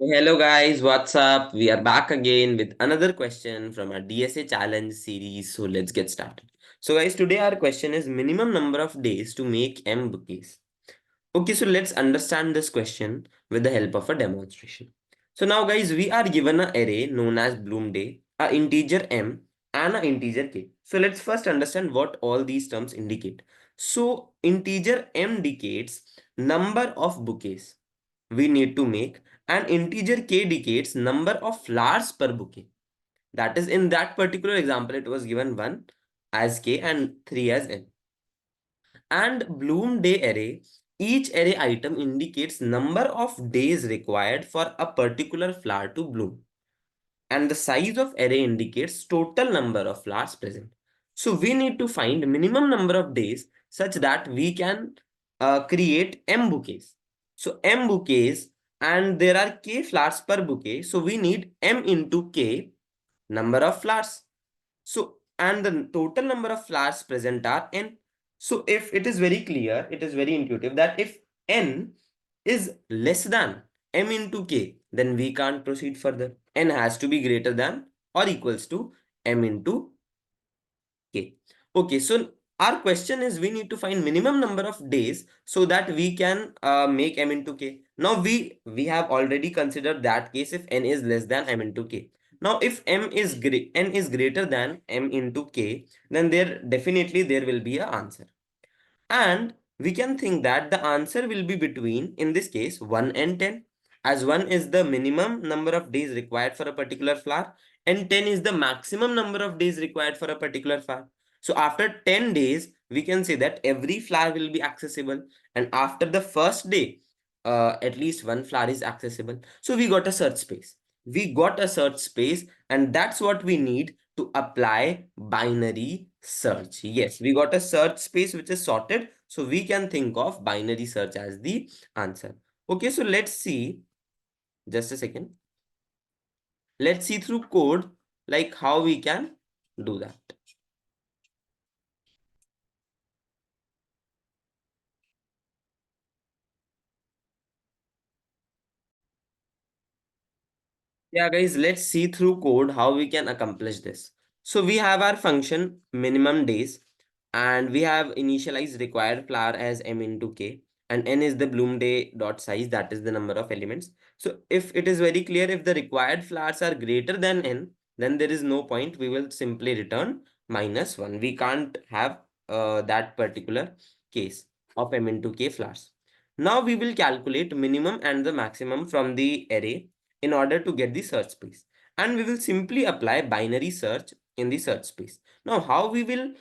Hello guys, what's up? We are back again with another question from our DSA challenge series. So let's get started. So guys, today our question is minimum number of days to make M bouquets. Okay, so let's understand this question with the help of a demonstration. So now guys, we are given an array known as Bloom Day, a integer M and an integer K. So let's first understand what all these terms indicate. So integer M indicates number of bouquets we need to make, and integer k indicates number of flowers per bouquet. That is, in that particular example, it was given 1 as k and 3 as n. And Bloom day array, each array item indicates number of days required for a particular flower to bloom, and the size of array indicates total number of flowers present. So we need to find minimum number of days such that we can create m bouquets. So m bouquets, and there are k flowers per bouquet. So we need m into k number of flowers. So, and the total number of flowers present are n. So if it is very clear, it is very intuitive that if n is less than m into k, then we can't proceed further. N has to be greater than or equals to m into k. Okay, so our question is we need to find minimum number of days so that we can make m into k. Now we have already considered that case if n is less than m into k. Now if n is greater than m into k, then there will be an answer. And we can think that the answer will be between, in this case, 1 and 10, as 1 is the minimum number of days required for a particular flower, and 10 is the maximum number of days required for a particular flower. So after 10 days, we can say that every flower will be accessible, and after the first day, at least one flower is accessible. So we got a search space. And that's what we need to apply binary search. Yes, we got a search space which is sorted, so we can think of binary search as the answer. Okay, so let's see, just a second. Let's see through code like how we can do that. Yeah, guys, let's see through code how we can accomplish this. So we have our function minimum days, and we have initialized required flower as m into k, and n is the bloom day dot size, that is the number of elements. So if it is very clear, if the required flowers are greater than n, then there is no point. We will simply return -1. We can't have that particular case of m into k flowers. Now we will calculate minimum and the maximum from the array in order to get the search space. And we will simply apply binary search in the search space. Now, how we will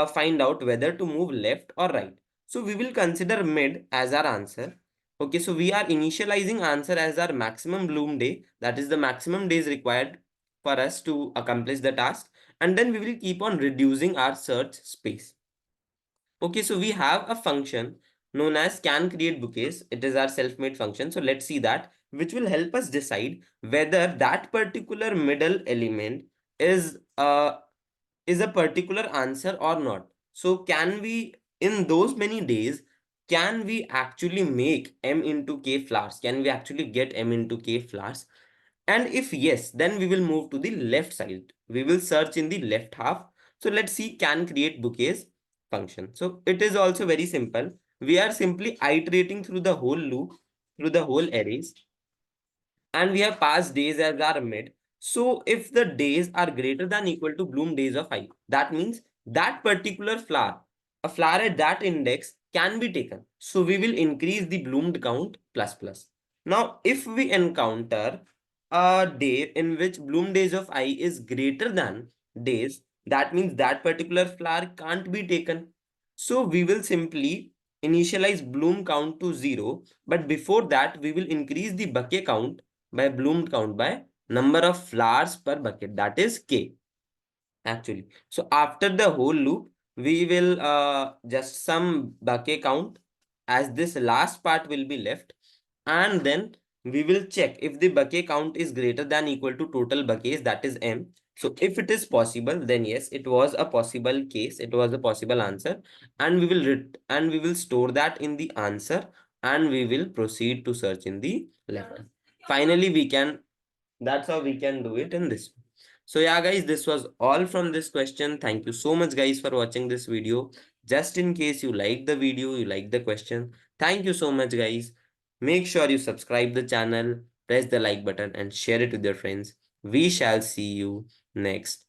find out whether to move left or right? So we will consider mid as our answer. Okay, so we are initializing answer as our maximum bloom day. That is the maximum days required for us to accomplish the task. And then we will keep on reducing our search space. Okay, so we have a function known as can create bouquets. It is our self-made function. So let's see that, which will help us decide whether that particular middle element is a particular answer or not. So can we, in those many days, can we actually make m into k flowers? Can we actually get m into k flowers? And if yes, then we will move to the left side. We will search in the left half. So let's see can create bouquets function. So it is also very simple. We are simply iterating through the whole loop, through the whole arrays, and we have passed days as our mid. So if the days are greater than equal to bloom days of I, that means that particular flower, a flower at that index can be taken. So we will increase the bloomed count plus plus. Now, if we encounter a day in which bloom days of I is greater than days, that means that particular flower can't be taken. So we will simply initialize bloom count to 0, but before that we will increase the bouquet count by bloomed count by number of flowers per bucket, that is k actually. So after the whole loop, we will just sum bouquet count, as this last part will be left, and then we will check if the bouquet count is greater than equal to total bouquets, that is m. So if it is possible, then yes, it was a possible case, it was a possible answer, and we will store that in the answer, and we will proceed to search in the left. Finally, that's how we can do it in this. So yeah, guys, this was all from this question. Thank you so much, guys, for watching this video. Just in case you like the video, you like the question, thank you so much, guys. Make sure you subscribe the channel, press the like button and share it with your friends. We shall see you next